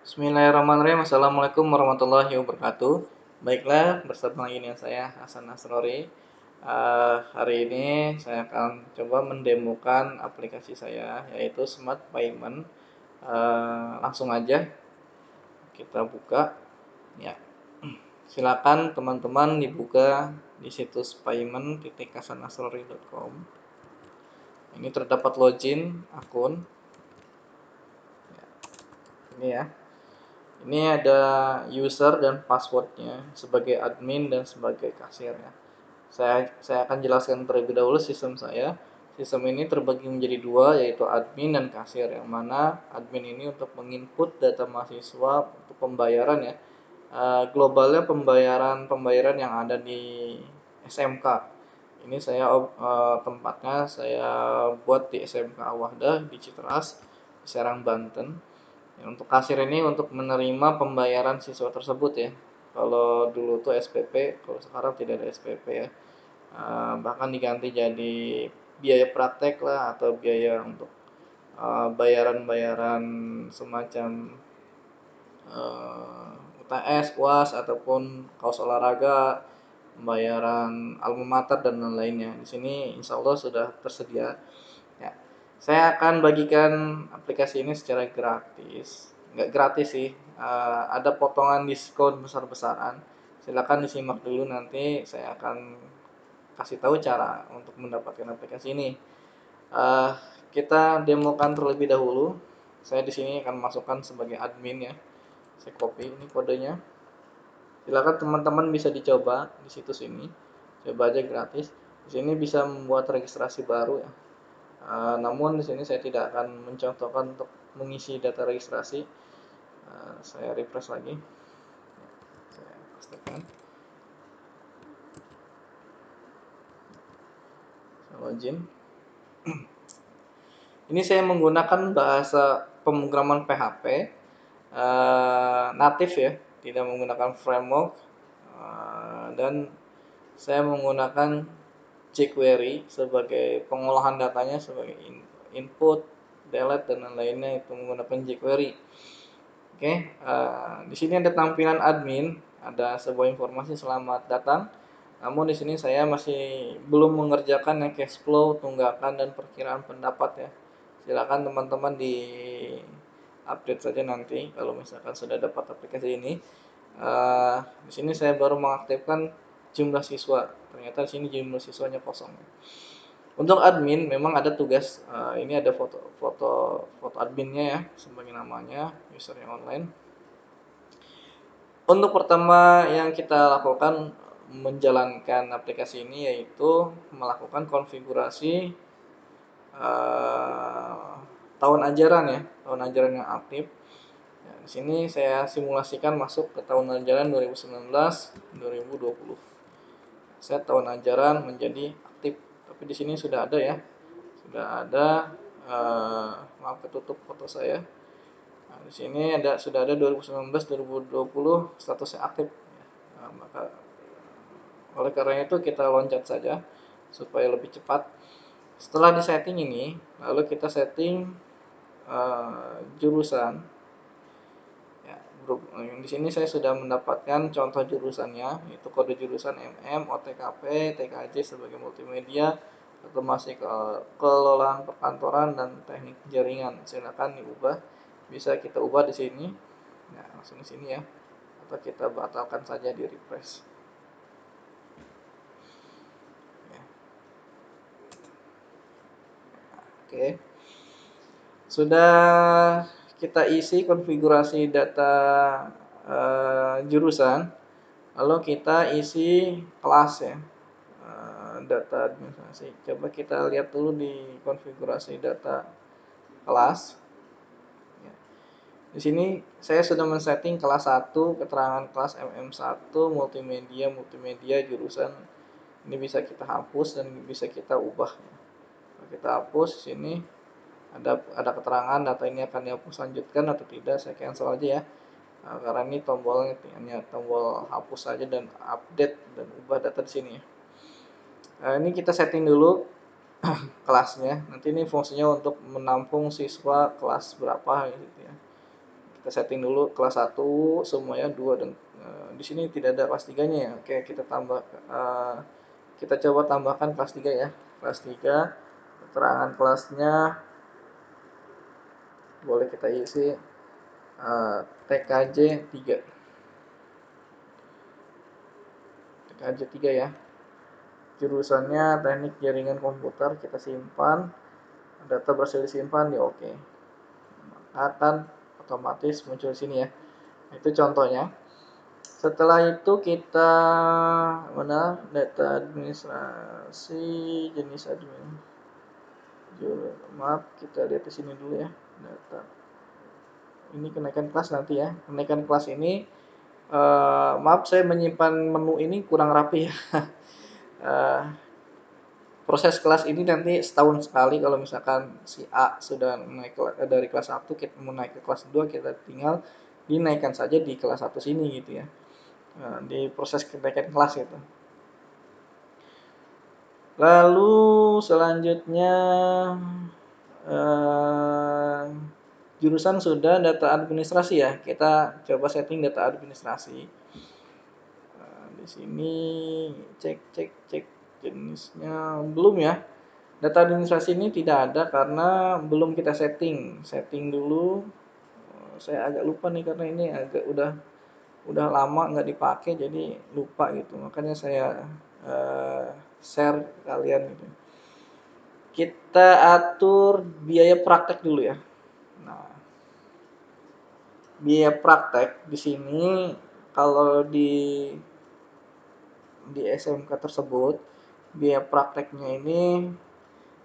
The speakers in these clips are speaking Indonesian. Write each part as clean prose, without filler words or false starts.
Bismillahirrahmanirrahim. Assalamualaikum warahmatullahi wabarakatuh. Baiklah, bersama lagi dengan saya Hasan Nasrori. Hari ini saya akan coba mendemokan aplikasi saya, yaitu Smart Payment. Langsung aja kita buka. Ya, silakan teman-teman dibuka di situs payment.hasanasrori.com. Ini terdapat login akun. Ini ya. Ini ada user dan passwordnya sebagai admin dan sebagai kasir ya. Saya akan jelaskan terlebih dahulu sistem saya. Sistem ini terbagi menjadi dua, yaitu admin dan kasir. Yang mana admin ini untuk menginput data mahasiswa untuk pembayaran ya. Globalnya pembayaran yang ada di SMK. Ini saya tempatnya saya buat di SMK Wahdah di Citeras, Serang, Banten. Untuk kasir ini untuk menerima pembayaran siswa tersebut ya. Kalau dulu tuh SPP, kalau sekarang tidak ada SPP ya. Bahkan diganti jadi biaya praktek lah atau biaya untuk bayaran-bayaran semacam UTS, UAS ataupun kaos olahraga, pembayaran alma mater dan lain-lainnya. Di sini insya Allah sudah tersedia. Ya, saya akan bagikan aplikasi ini secara gratis. Nggak gratis sih, ada potongan diskon besar-besaran. Silakan disimak dulu, nanti saya akan kasih tahu cara untuk mendapatkan aplikasi ini. Uh, kita demokan terlebih dahulu. Saya di sini akan masukkan sebagai admin ya. Saya copy ini kodenya. Silakan teman-teman bisa dicoba di situs ini. Coba aja gratis. Di sini bisa membuat registrasi baru ya. Namun di sini saya tidak akan mencontohkan untuk mengisi data registrasi. Saya refresh lagi. Saya pastikan. Login. Ini saya menggunakan bahasa pemrograman PHP natif ya, tidak menggunakan framework, dan saya menggunakan jQuery sebagai pengolahan datanya sebagai input, delete dan lain-lainnya itu menggunakan jQuery. Oke, di sini ada tampilan admin, ada sebuah informasi selamat datang. Namun di sini saya masih belum mengerjakan yang cash flow, tunggakan dan perkiraan pendapat ya. Silakan teman-teman di update saja nanti kalau misalkan sudah dapat aplikasi ini. Di sini saya baru mengaktifkan jumlah siswa. Ternyata di sini jumlah siswanya kosong. Untuk admin memang ada tugas. Ini ada foto adminnya ya, sebagai namanya, usernya online. Untuk pertama yang kita lakukan menjalankan aplikasi ini yaitu melakukan konfigurasi tahun ajaran ya, tahun ajaran yang aktif. Nah, di sini saya simulasikan masuk ke tahun ajaran 2019-2020. Saya tahun ajaran menjadi aktif, tapi di sini sudah ada ya, sudah ada. Maaf ketutup foto saya. Nah, di sini sudah ada 2019-2020 statusnya aktif. Nah, maka oleh karena itu kita loncat saja supaya lebih cepat. Setelah di setting ini, lalu kita setting jurusan. Ya, di sini saya sudah mendapatkan contoh jurusannya, yaitu kode jurusan MM, OTKP, TKJ sebagai multimedia, otomasi kelolaan perkantoran dan teknik jaringan. Silakan diubah, bisa kita ubah di sini. Nah, langsung di sini ya. Atau kita batalkan saja di refresh. Ya. Oke. Sudah kita isi konfigurasi data jurusan, lalu kita isi kelas ya, data administrasi. Coba kita lihat dulu di konfigurasi data kelas. Ya. Di sini saya sudah men-setting kelas 1, keterangan kelas MM1, multimedia jurusan. Ini bisa kita hapus dan bisa kita ubah. Kita hapus di sini. Ada keterangan data ini akan dihapus lanjutkan atau tidak. Saya cancel aja ya. Karena ini tombolnya hanya tombol hapus saja dan update dan ubah data di sini. Ini kita setting dulu kelasnya. Nanti ini fungsinya untuk menampung siswa kelas berapa gitu ya. Kita setting dulu kelas 1 semuanya 2 dan di sini tidak ada kelas 3-nya ya. Oke, kita coba tambahkan kelas 3 ya. Kelas 3 keterangan kelasnya boleh kita isi TKJ 3. TKJ 3 ya. Jurusannya teknik jaringan komputer, kita simpan. Data berhasil disimpan ya oke. Akan otomatis muncul di sini ya. Itu contohnya. Setelah itu kita data administrasi jenis admin. Maaf, kita lihat di sini dulu ya. Data. Ini kenaikan kelas nanti ya. Kenaikan kelas ini maaf saya menyimpan menu ini kurang rapi ya. Proses kelas ini nanti setahun sekali. Kalau misalkan si A sudah naik dari kelas 1 kita mau naik ke kelas 2, kita tinggal dinaikkan saja di kelas 1 sini gitu ya. Di proses kenaikan kelas itu. Lalu selanjutnya jurusan sudah, data administrasi ya. Kita coba setting data administrasi. Di sini cek jenisnya belum ya. Data administrasi ini tidak ada karena belum kita setting. Setting dulu. Saya agak lupa nih karena ini agak udah lama nggak dipakai jadi lupa gitu. Makanya saya share ke kalian gitu. Kita atur biaya praktek dulu ya. Nah, biaya praktek di sini kalau di SMK tersebut biaya prakteknya ini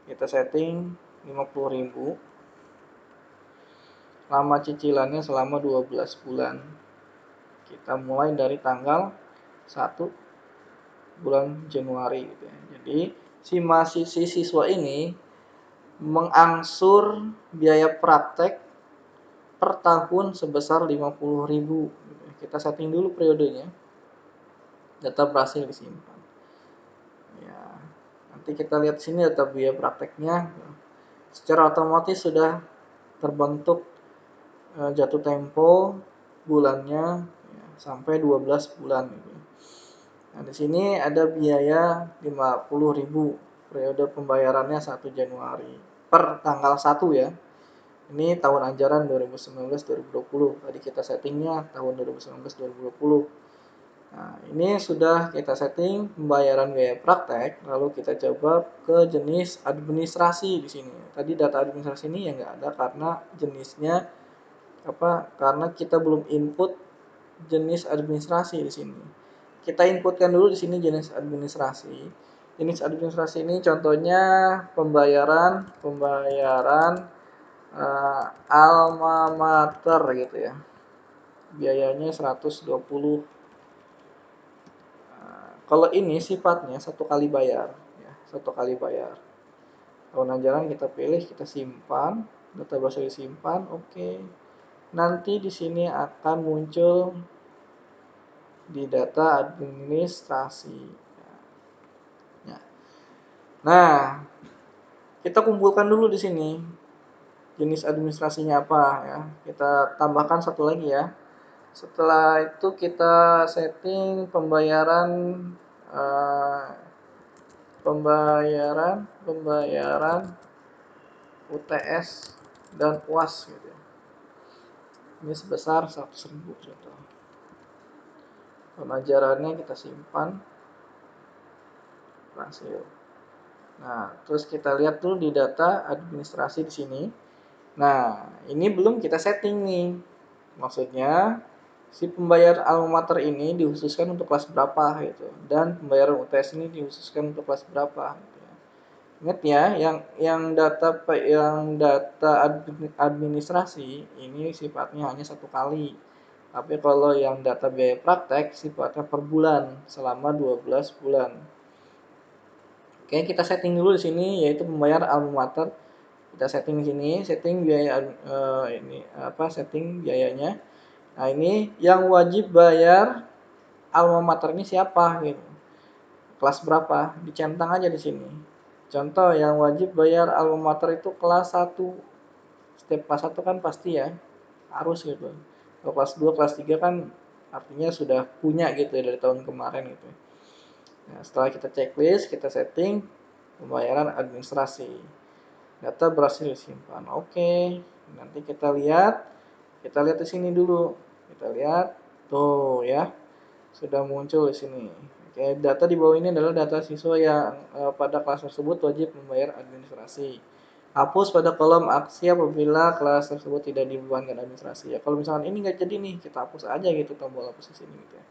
kita setting 50.000. Lama cicilannya selama 12 bulan. Kita mulai dari tanggal 1 bulan Januari gitu ya. Jadi si siswa ini mengangsur biaya praktek per tahun sebesar 50.000. Kita setting dulu periodenya. Data berhasil disimpan. Ya, nanti kita lihat sini data biaya prakteknya. Secara otomatis sudah terbentuk jatuh tempo bulannya ya, sampai 12 bulan gitu. Nah, di sini ada biaya 50.000. Periode pembayarannya 1 Januari per tanggal 1 ya. Ini tahun ajaran 2019-2020. Tadi kita settingnya tahun 2019-2020. Nah, ini sudah kita setting pembayaran biaya praktek, lalu kita coba ke jenis administrasi di sini. Tadi data administrasi ini yang nggak ada karena jenisnya apa? Karena kita belum input jenis administrasi di sini. Kita inputkan dulu di sini jenis administrasi. Jenis administrasi ini contohnya pembayaran alma mater gitu ya. Biayanya 120. Kalau ini sifatnya satu kali bayar ya, satu kali bayar. Tahun ajaran kita pilih, kita simpan, data berhasil disimpan, oke. Nanti di sini akan muncul di data administrasi. Ya. Nah, kita kumpulkan dulu di sini jenis administrasinya apa ya. Kita tambahkan satu lagi ya. Setelah itu kita setting pembayaran UTS dan UAS gitu ya. Ini sebesar 100.000 contoh. Pembelajarannya kita simpan hasil. Nah, terus kita lihat dulu di data administrasi di sini. Nah, ini belum kita setting nih. Maksudnya si pembayar alma mater ini dikhususkan untuk kelas berapa gitu, dan pembayaran UTS ini dikhususkan untuk kelas berapa gitu ya. Ingat ya, yang data administrasi ini sifatnya hanya satu kali. Tapi kalau yang data biaya praktek sifatnya per bulan selama 12 bulan. Oke, kita setting dulu di sini yaitu pembayar alma mater. Kita setting di sini, setting biaya setting biayanya. Nah, ini yang wajib bayar alma mater ini siapa gitu. Kelas berapa? Dicentang aja di sini. Contoh yang wajib bayar alma mater itu kelas 1. Setiap kelas 1 kan pasti ya harus gitu. Kalau kelas 2 kelas 3 kan artinya sudah punya gitu ya dari tahun kemarin gitu. Nah, setelah kita checklist, kita setting pembayaran administrasi. Data berhasil disimpan. Oke, nanti kita lihat di sini dulu. Kita lihat tuh ya, sudah muncul di sini. Oke, data di bawah ini adalah data siswa yang pada kelas tersebut wajib membayar administrasi. Hapus pada kolom aksi apabila kelas tersebut tidak dibebankan administrasi. Ya, kalau misalkan ini nggak jadi nih, kita hapus aja gitu tombol hapus di sini gitu ya.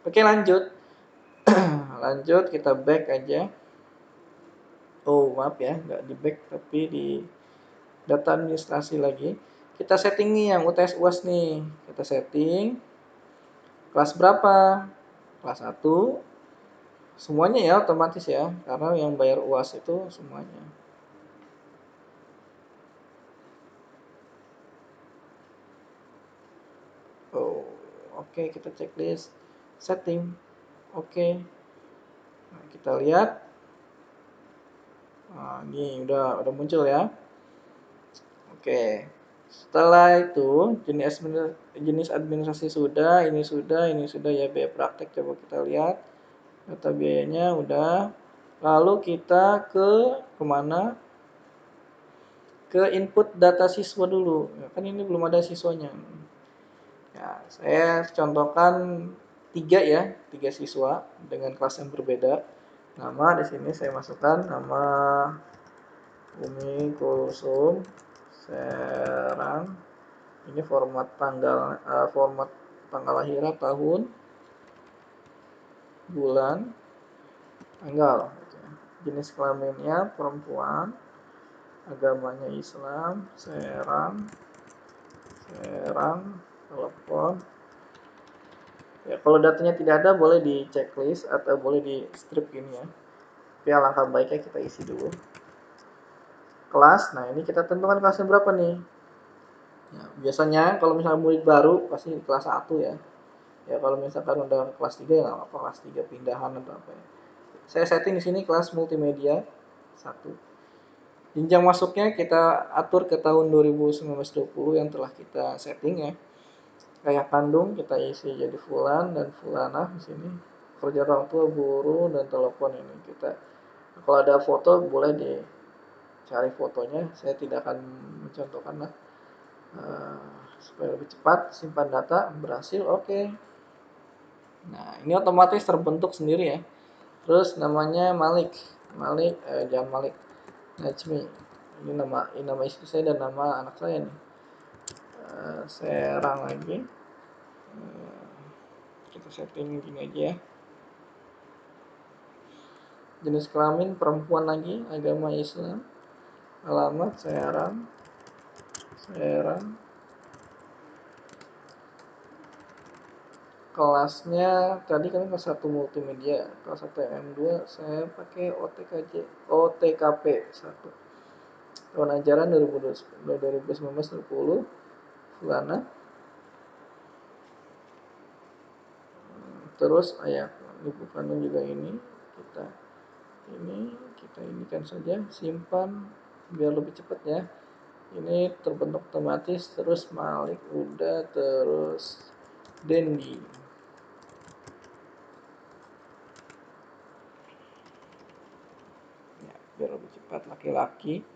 Oke, lanjut. Lanjut, kita back aja. Oh, maaf ya, nggak di back tapi di data administrasi lagi. Kita setting nih yang UTS UAS nih. Kita setting kelas berapa? Kelas 1. Semuanya ya otomatis ya, karena yang bayar UAS itu semuanya. Oh, oke, kita checklist setting. Oke. Nah, kita lihat. Nah, ini udah muncul ya. Oke. Setelah itu jenis administrasi sudah, ini sudah ya, biaya praktek coba kita lihat. Data biayanya udah. Lalu kita kemana? Ke input data siswa dulu. Ya, kan ini belum ada siswanya. Ya, saya contohkan tiga siswa dengan kelas yang berbeda. Nama di sini saya masukkan nama Umi Kulsum Serang. Ini format tanggal lahir, tahun, bulan, tanggal. Jenis kelaminnya perempuan, agamanya Islam, Serang, telepon. Ya, kalau datanya tidak ada boleh di checklist atau boleh di strip gini ya. Tapi alangkah baiknya kita isi dulu. Kelas, nah ini kita tentukan kelasnya berapa nih. Ya, biasanya kalau misalnya murid baru pasti di kelas 1 ya. Ya kalau misalkan udah kelas 3 ya nggak apa-apa, kelas 3 pindahan atau apa ya. Saya setting di sini kelas multimedia 1. Jenjang masuknya kita atur ke tahun 2019-20 yang telah kita setting ya. Kayak kandung kita isi jadi fulan dan fulanah di sini. Kerja orang tua, guru, dan telepon ini kita. Kalau ada foto boleh dicari fotonya. Saya tidak akan mencontohkan lah. Supaya lebih cepat simpan data berhasil. Oke. Nah ini otomatis terbentuk sendiri ya. Terus namanya jangan Malik, Najmi. Ini nama istri saya dan nama anak saya nih. Serang lagi. Kita setting gini aja ya. Jenis kelamin perempuan lagi, agama Islam, alamat Serang. Kelasnya tadi kan kelas 1 multimedia, kelas 1 MM2 saya pakai OTKP 1. Tahun ajaran 2019-20, Fulana. Terus ayat ibu kandung juga ini kan saja, simpan biar lebih cepat ya. Ini terbentuk otomatis. Terus Malik udah, terus Dendi ya, biar lebih cepat. Laki-laki,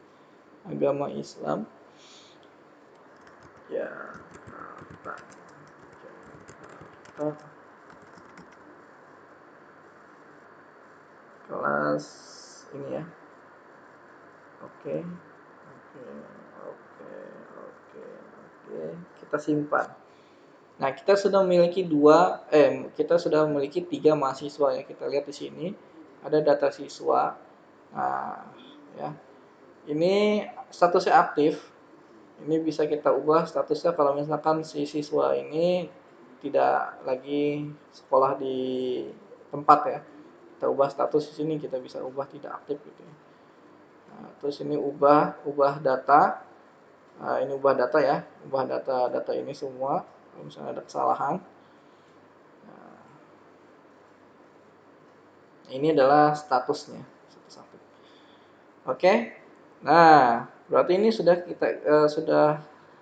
agama Islam ya. Kelas ini ya. Oke, oke, kita simpan. Nah, kita sudah memiliki 3 mahasiswa ya. Kita lihat di sini ada data siswa. Nah, ya. Ini statusnya aktif. Ini bisa kita ubah statusnya kalau misalkan si siswa ini tidak lagi sekolah di tempat ya. Kita ubah status di sini, kita bisa ubah tidak aktif gitu ya. Nah, terus ini ubah data. Nah, ini ubah data ya, ubah data ini semua. Kalau misalnya ada kesalahan, nah, ini adalah statusnya. Oke, nah berarti ini sudah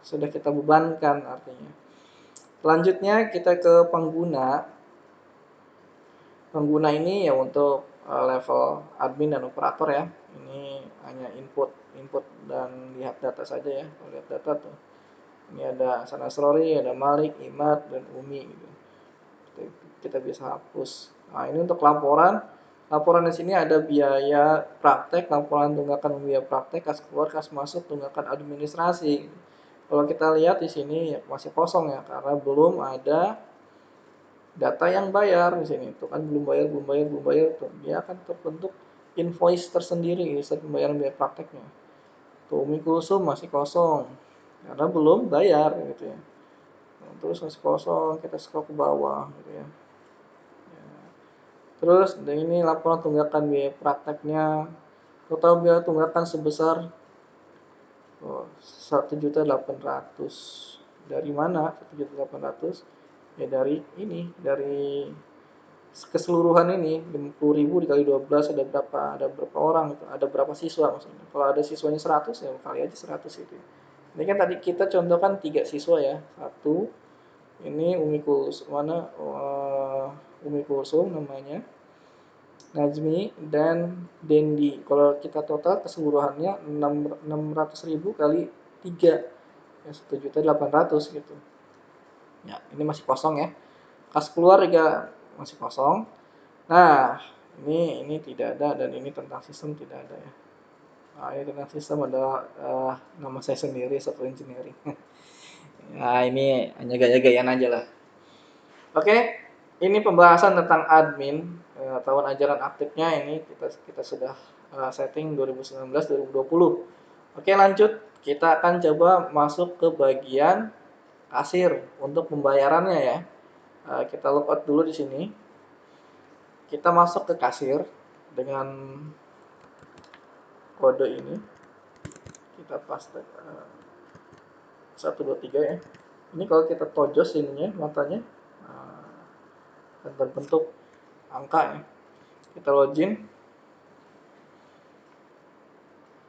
sudah kita bebankan artinya. Selanjutnya kita ke pengguna. Pengguna ini ya untuk level admin dan operator ya. Ini hanya input input dan lihat data saja ya. Kalau lihat data tuh. Ini ada Hasan Asrori, ada Malik, Imad, dan Umi gitu. Kita bisa hapus. Nah, ini untuk laporan. Laporan di sini ada biaya praktek, laporan tunggakan biaya praktek, kas keluar, kas masuk, tunggakan administrasi. Kalau kita lihat di sini ya masih kosong ya karena belum ada data yang bayar di sini. Itu kan belum bayar tuh. Dia akan terbentuk invoice tersendiri set pembayaran biaya prakteknya. Tuh Umi Kulsum masih kosong karena belum bayar gitu ya. Terus masih kosong, kita scroll ke bawah gitu ya. Terus ini laporan tunggakan biaya prakteknya. Total biaya tunggakan sebesar 1.800.000. Dari mana 1.800.000? Ya dari ini, dari keseluruhan ini 50.000 dikali 12 ada berapa orang itu, ada berapa siswa maksudnya. Kalau ada siswanya 100 ya kali aja 100 gitu. Ini kan tadi kita contohkan 3 siswa ya. Satu ini Umi Kulsum mana Umi Kulsum namanya, Najmi dan Dendi. Kalau kita total keseluruhannya 600.000 kali 3 ya 1.800.000 gitu. Ya, ini masih kosong ya. Kas keluar juga masih kosong. Nah, ini tidak ada dan ini tentang sistem tidak ada ya. Nah, ini tentang sistem ada nama saya sendiri software engineering. Nah, ini hanya gaya-gayaan aja lah. Oke, ini pembahasan tentang admin tahun ajaran aktifnya ini kita sudah setting 2019-2020. Oke, lanjut. Kita akan coba masuk ke bagian kasir untuk pembayarannya ya. Kita logout dulu di sini. Kita masuk ke kasir dengan kode ini. Kita paste 123 ya. Ini kalau kita tojos ininya matanya akan terbentuk angka ya. Kita login.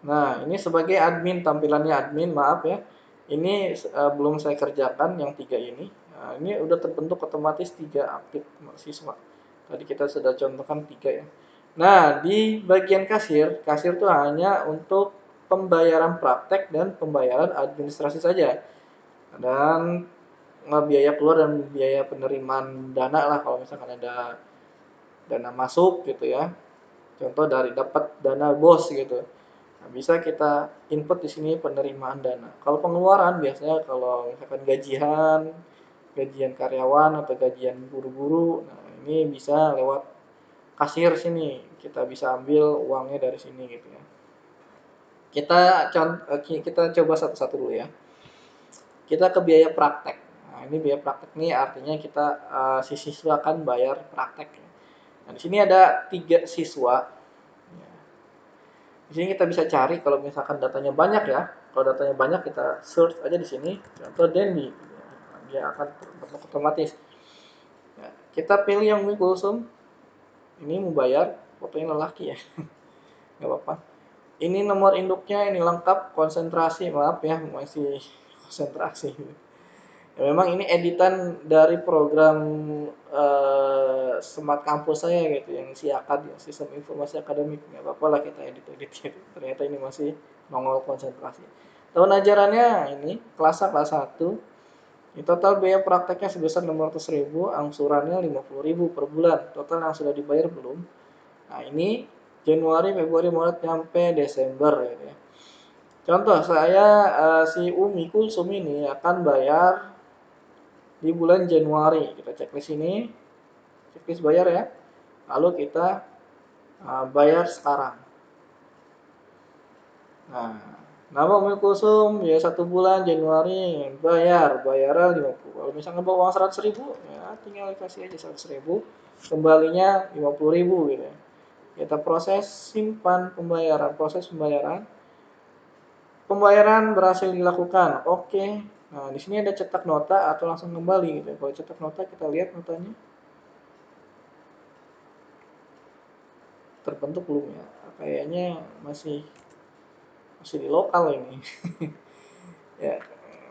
Nah, ini sebagai admin, tampilannya admin, maaf ya. Ini belum saya kerjakan yang 3 ini. Nah, ini udah terbentuk otomatis 3 aktif mahasiswa. Tadi kita sudah contohkan 3 ya. Nah, di bagian kasir, kasir itu hanya untuk pembayaran praktek dan pembayaran administrasi saja. Dan biaya keluar dan biaya penerimaan dana lah kalau misalkan ada dana masuk gitu ya. Contoh dari dapat dana bos gitu. Nah, bisa kita input di sini penerimaan dana. Kalau pengeluaran biasanya kalau misalkan gajian karyawan atau gajian guru-guru, nah ini bisa lewat kasir sini. Kita bisa ambil uangnya dari sini gitu ya. Kita coba satu-satu dulu ya. Kita ke biaya praktek. Nah, ini biaya praktek nih artinya kita si siswa akan bayar praktek. Nah, di sini ada 3 siswa. Di sini kita bisa cari kalau misalkan datanya banyak ya. Kalau datanya banyak kita search aja di sini. Contoh Dendi. Dia akan otomatis. Ya, kita pilih yang Umi Kulsum. Ini mau bayar, fotonya lelaki ya. Gak apa-apa. Ini nomor induknya, ini lengkap, konsentrasi, maaf ya, masih konsentrasi. Ya, memang ini editan dari program Smart Kampus saya gitu, yang SIAKAD ya, Sistem Informasi Akademik. Nggak apa-apa lah kita edit-edit gitu. Ternyata ini masih nongol konsentrasi. Tahun ajarannya ini kelas kelas 1. Ini total biaya prakteknya sebesar 600.000, angsurannya 50.000 per bulan. Total yang sudah dibayar belum? Nah, ini Januari, Februari, Maret sampai Desember gitu ya. Contoh saya si Umi Kulsum ini akan bayar di bulan Januari. Kita cek di sini, checklist bayar ya. Lalu kita bayar sekarang. Nah, nama Umi Kulsum ya 1 bulan Januari bayarnya 50. Kalau misalnya bawa uang 100.000 ya tinggal kasih aja 100.000, kembalinya 50.000 gitu ya. Kita proses simpan pembayaran, proses pembayaran. Pembayaran berhasil dilakukan. Oke. Nah, di sini ada cetak nota atau langsung kembali gitu. Kalau cetak nota kita lihat notanya terbentuk belum ya? Kayaknya masih di lokal ini. Ya,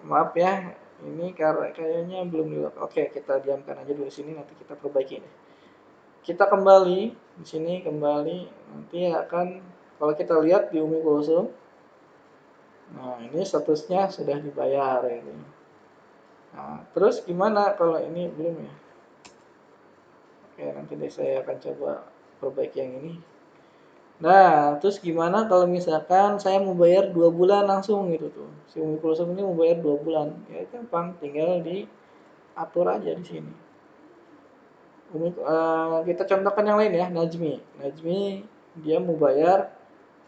maaf ya, ini karena kayaknya belum di oke, kita diamkan aja dulu sini, nanti kita perbaiki deh. Kita kembali di sini, kembali nanti akan kalau kita lihat di Umi Kulsum, nah ini statusnya sudah dibayar ini. Nah, terus gimana kalau ini belum ya? Oke, nanti deh saya akan coba perbaiki yang ini. Nah, terus gimana kalau misalkan saya mau bayar 2 bulan langsung gitu tuh. Si Umi Kulsum ini mau bayar 2 bulan. Ya gampang, tinggal diatur aja di sini. Kita contohkan yang lain ya, Najmi. Najmi dia mau bayar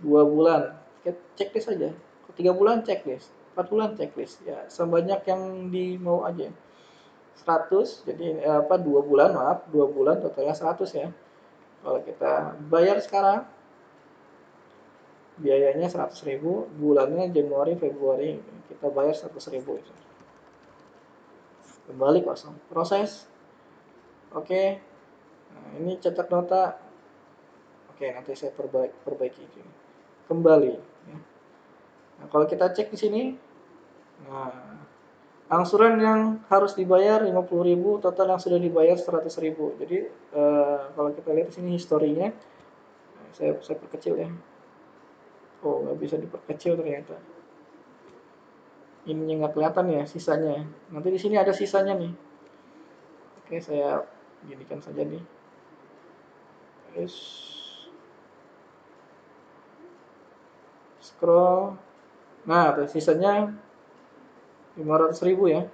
2 bulan. Kita checklist aja. 3 bulan checklist, 4 bulan checklist. Ya, sebanyak yang dimau aja. 100, jadi 2 bulan, maaf, 2 bulan totalnya 100 ya. Kalau kita bayar sekarang, biayanya 100.000, bulannya Januari, Februari, kita bayar 100.000. Kembali kosong. Proses, oke. Nah, ini cetak nota. Oke, nanti saya perbaiki ini. Kembali. Ya. Nah, kalau kita cek di sini, nah, angsuran yang harus dibayar 50.000, total yang sudah dibayar 100.000. Jadi kalau kita lihat di sini historinya, saya perkecil ya. Oh, nggak bisa diperkecil ternyata. Ininya nggak kelihatan ya sisanya. Nanti di sini ada sisanya nih. Oke, saya ginikan saja nih. Terus scroll. Nah, tuh sisanya 500.000 ya.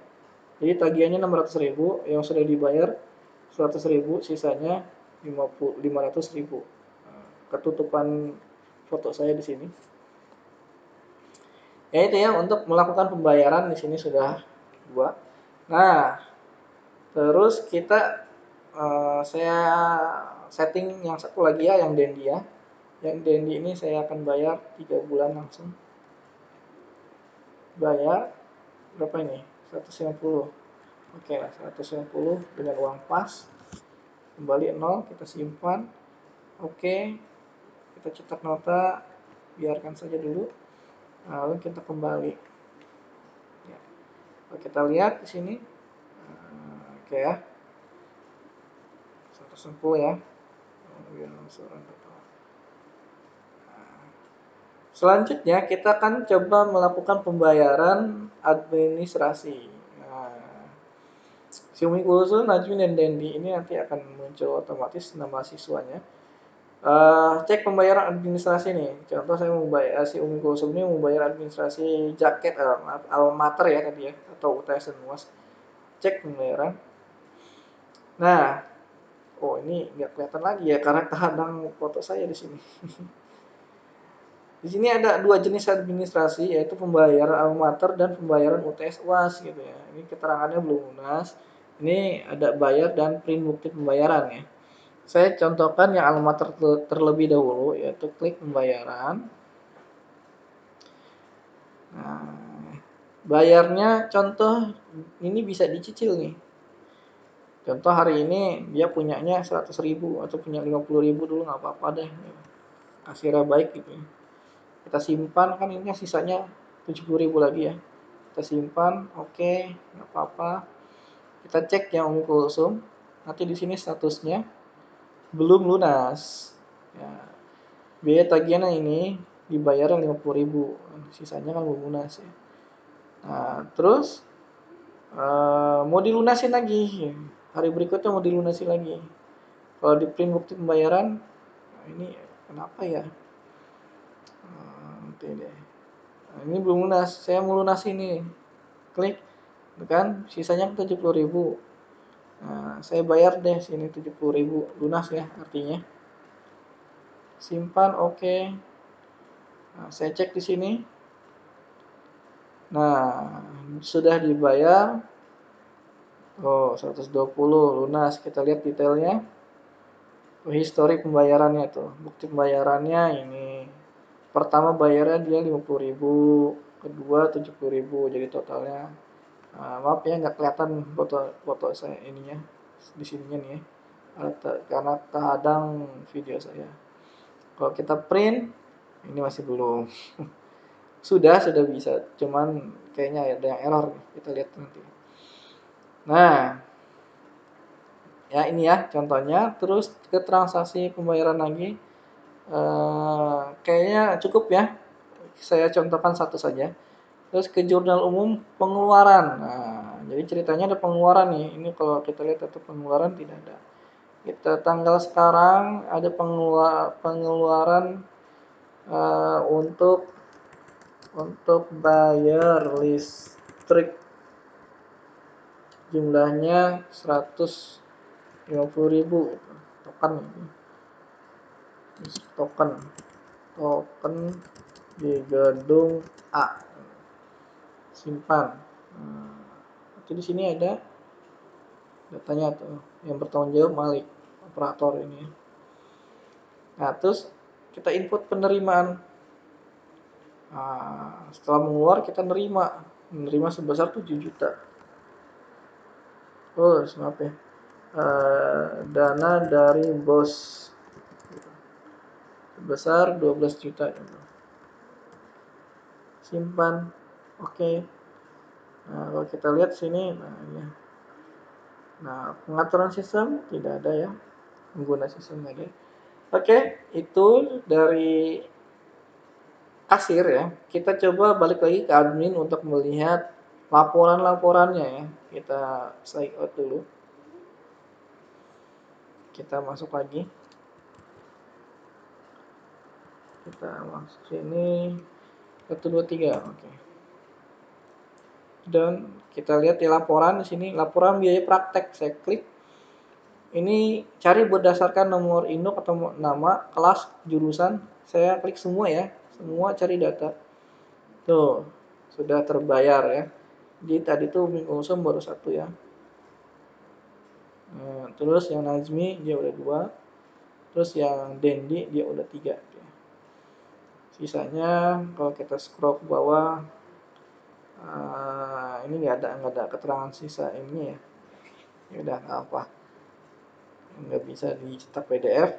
Jadi tagihannya 600.000, yang sudah dibayar 100.000, sisanya 500.000. Nah, ketutupan foto saya di sini. Ya itu ya, untuk melakukan pembayaran di sini sudah 2. Nah, terus saya setting yang satu lagi ya, yang Dendi ya. Yang Dendi ini saya akan bayar 3 bulan langsung. Bayar berapa ini? 150. Oke lah, 150 dengan uang pas. Kembali 0, kita simpan. Oke, kita cetak nota, biarkan saja dulu. Lalu kita kembali. Ya. Kalau kita lihat di sini, oke ya, 160 ya. Selanjutnya kita akan coba melakukan pembayaran administrasi. Nah, si Umi Kulsum, Najmi, dan Dendi ini nanti akan muncul otomatis nama siswanya. Cek pembayaran administrasi nih. Contoh saya mau bayar, si Umi Kulsum ini mau bayar administrasi jaket alma mater ya tadi ya, atau UTS dan UAS. Cek pembayaran. Nah, oh ini nggak kelihatan lagi ya karena kehadang foto saya di sini. Di sini ada 2 jenis administrasi, yaitu pembayaran alma mater dan pembayaran UTS UAS gitu ya. Ini keterangannya belum lunas. Ini ada bayar dan print bukti pembayaran ya. Saya contohkan yang alma mater terlebih dahulu, yaitu klik pembayaran. Nah, bayarnya contoh ini bisa dicicil nih. Contoh hari ini dia punyanya 100.000 atau punya 50.000 dulu, nggak apa-apa deh. Akhirnya baik gitu ya. Kita simpan, kan ini sisanya 70.000 lagi ya. Kita simpan, oke, nggak apa-apa. Kita cek yang Umi Kulsum. Nanti di sini statusnya belum lunas. Ya, biaya tagihannya ini dibayar 50.000, sisanya kan belum lunas ya. Nah, terus mau dilunasin lagi. Hari berikutnya mau dilunasi lagi. Kalau di print bukti pembayaran, nah ini kenapa ya? Nanti deh. Nah, ini belum lunas. Saya mau lunasi nih. Klik, kan sisanya 70.000. Nah, saya bayar deh sini 70.000, lunas ya artinya. Simpan, oke. Nah, saya cek di sini. Nah, sudah dibayar. Oh, 120 lunas. Kita lihat detailnya. Histori pembayarannya tuh. Bukti pembayarannya ini. Pertama bayarnya dia 50.000, kedua 70.000. Jadi totalnya maaf ya nggak kelihatan foto saya ininya di sininya nih ya. Karena terhadang video saya. Kalau kita print, ini masih belum. Sudah bisa, cuman kayaknya ada yang error nih, kita lihat nanti. Nah, ya ini ya contohnya. Terus ke transaksi pembayaran lagi, kayaknya cukup ya, saya contohkan satu saja. Terus ke jurnal umum pengeluaran. Nah, jadi ceritanya ada pengeluaran nih. Ini kalau kita lihat ada pengeluaran, tidak ada. Kita tanggal sekarang ada pengeluaran untuk bayar listrik, jumlahnya 150.000 token ini. Token di gedung A, simpan. Nah, di sini ada datanya tuh, yang bertanggung jawab Malik, operator ini. Nah, terus kita input penerimaan. Nah, setelah mengeluar kita menerima sebesar 7 juta. Oh, maaf ya. Dana dari bos sebesar 12 juta. Simpan. Oke. Nah, kalau kita lihat sini, nah ya. Nah, pengaturan sistem tidak ada ya. Pengguna sistem ada. Oke, itu dari kasir ya. Kita coba balik lagi ke admin untuk melihat laporan-laporannya ya. Kita sign out dulu. Kita masuk lagi. Kita masuk sini 123. Oke. Dan kita lihat di laporan di sini, laporan biaya praktek. Saya klik. Ini cari berdasarkan nomor induk atau nama, kelas, jurusan. Saya klik semua ya. Semua cari data. Tuh, sudah terbayar ya. Jadi tadi tuh Umi Kulsum baru 1 ya. Nah, terus yang Nazmi dia udah 2. Terus yang Dendi dia udah 3. Sisanya kalau kita scroll ke bawah, ini nggak ada keterangan sisa ini ya. Ya udah nggak apa. Nggak bisa dicetak PDF.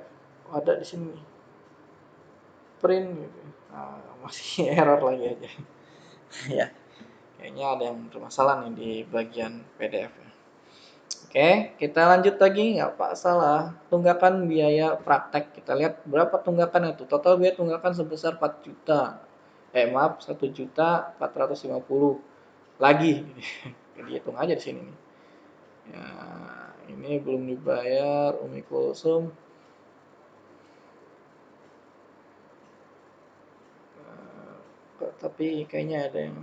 Oh, ada di sini. Print gitu. Nah, masih error lagi aja. Ya, kayaknya ada yang bermasalah nih di bagian PDF. Oke, kita lanjut lagi, nggak apa salah. Tunggakan biaya praktek. Kita lihat berapa tunggakan itu. Total biaya tunggakan sebesar 4 juta. Maaf, 1.450.000 lagi. Jadi hitung aja di sini nih. Ya, ini belum dibayar Umi Kulsum. Tapi kayaknya ada yang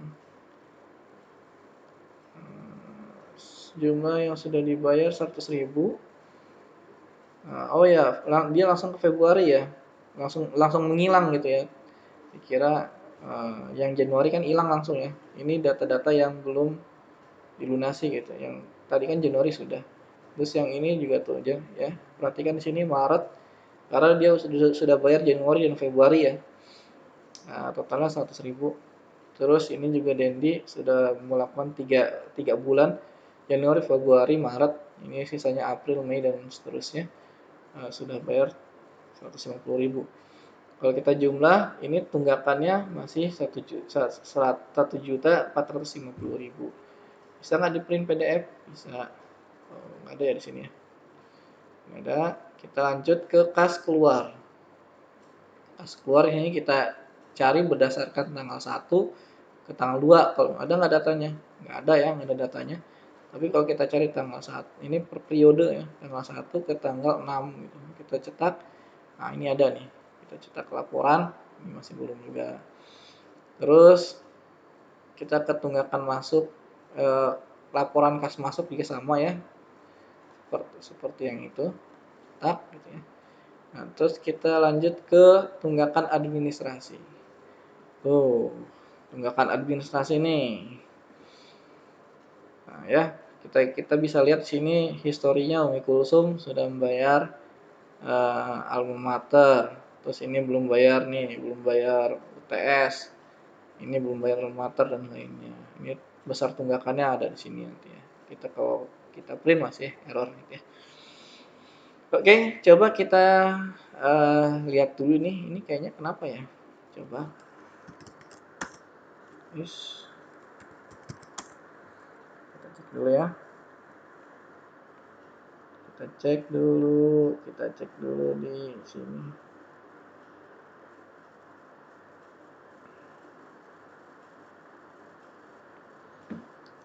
jumlah yang sudah dibayar 100.000. Oh ya, dia langsung ke Februari ya, langsung menghilang gitu ya. Dikira yang Januari kan hilang langsung ya. Ini data-data yang belum dilunasi gitu. Yang tadi kan Januari sudah. Terus yang ini juga tuh aja ya. Perhatikan di sini Maret, karena dia sudah bayar Januari dan Februari ya. Nah, totalnya 100.000. Terus ini juga Dendi sudah melakukan 3 bulan, Januari, Februari, Maret. Ini sisanya April, Mei dan seterusnya. Sudah bayar 150.000. Kalau kita jumlah, ini tunggakannya masih 1.450.000. Bisa nggak di print PDF? Bisa. Oh, nggak ada ya di sini ya. Nggak ada. Kita lanjut ke kas keluar. Kas keluar ini kita cari berdasarkan tanggal 1 ke tanggal 2. Kalau ada nggak datanya? Nggak ada ya, nggak ada datanya. Tapi kalau kita cari tanggal 1, ini per periode ya, tanggal 1 ke tanggal 6 gitu. Kita cetak. Nah, ini ada nih. Kita cetak laporan, ini masih belum juga. Terus kita ke tunggakan masuk, laporan kas masuk juga sama ya. Seperti yang itu. Cetak gitu ya. Nah, terus kita lanjut ke tunggakan administrasi. Tuh, tunggakan administrasi nih. Nah, ya, kita bisa lihat sini historinya Umi Kulsum sudah membayar alma mater. Terus ini belum bayar nih, belum bayar UTS. Ini belum bayar alma mater dan lainnya. Ini besar tunggakannya ada di sini nanti ya. Kalau kita print masih error gitu ya. Oke, coba kita lihat dulu nih. Ini kayaknya kenapa ya? Coba. Yes. dulu ya. Kita cek dulu di sini.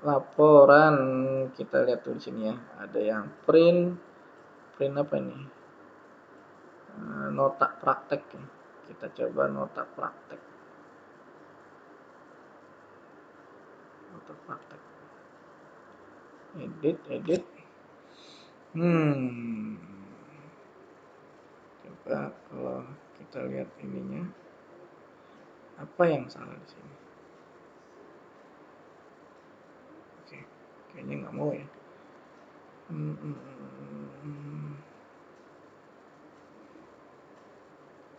Laporan, kita lihat dulu di sini ya. Ada yang print apa ini? Nota praktek ya. Kita coba nota praktek. Nota praktek. Edit. Coba kalau kita lihat ininya, apa yang salah di sini? Oke, kayaknya nggak mau ya.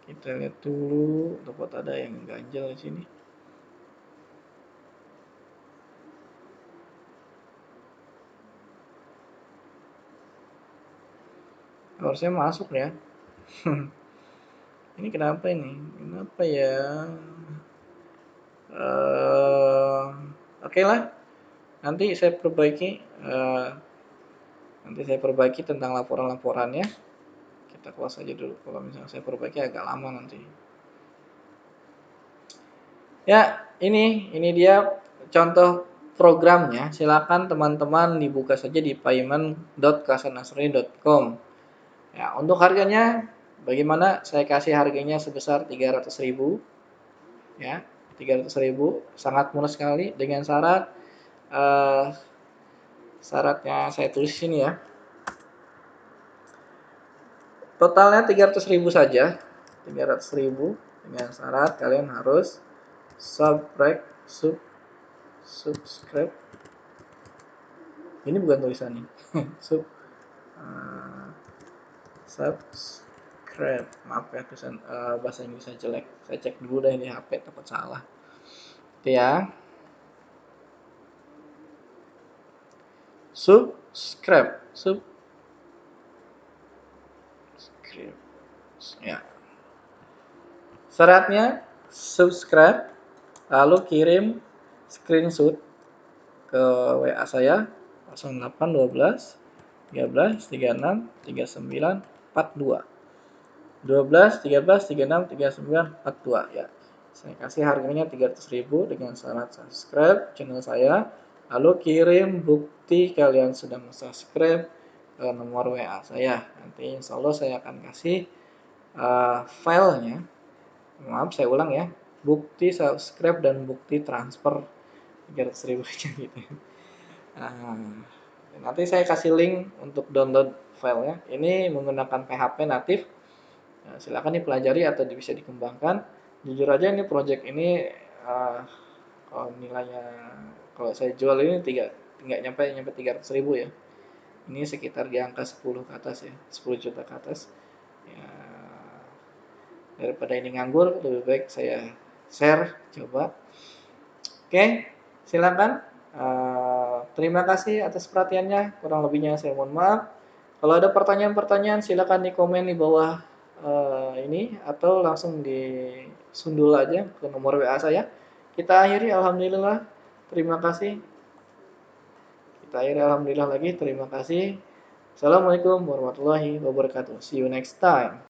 Kita lihat dulu, dapat ada yang ganjel di sini. Harusnya masuk ya. Ini kenapa ini? Kenapa ya? Oke lah. Nanti saya perbaiki tentang laporan-laporannya. Kita close aja dulu. Kalau misalnya saya perbaiki agak lama nanti. Ya, ini dia contoh programnya. Silakan teman-teman dibuka saja di payment.kasanasri.com. Ya, untuk harganya bagaimana? Saya kasih harganya sebesar 300.000. Ya, 300.000 sangat murah sekali dengan syaratnya saya tulis sini ya. Totalnya 300.000 saja. 300.000 dengan syarat kalian harus subscribe. Ini bukan tulisannya. Subscribe. Maaf ya tulisan bahasa Inggrisnya jelek. Saya cek dulu deh di HP takut salah. Itu ya. Subscribe. Ya. Syaratnya subscribe, lalu kirim screenshot ke WA saya 0812 13 36 39 42. 12 13 36 39 42 ya. Saya kasih harganya 300.000 dengan syarat subscribe channel saya, lalu kirim bukti kalian sudah subscribe ke nomor WA saya. Nanti insya Allah saya akan kasih filenya. Maaf saya ulang ya, bukti subscribe dan bukti transfer 300.000 aja gitu. Nanti saya kasih link untuk download filenya. Ini menggunakan PHP natif. Nah, silakan dipelajari atau bisa dikembangkan. Jujur aja ini project ini kalau nilainya, kalau saya jual ini nggak nyampe 300.000 ya. Ini sekitar di angka 10 ke atas ya, 10 juta ke atas. Ya, daripada ini nganggur, lebih baik saya share coba. Oke, silakan. Terima kasih atas perhatiannya. Kurang lebihnya saya mohon maaf. Kalau ada pertanyaan-pertanyaan silakan di komen di bawah ini atau langsung disundul aja ke nomor WA saya. Kita akhiri alhamdulillah. Terima kasih. Terima kasih. Assalamualaikum warahmatullahi wabarakatuh. See you next time.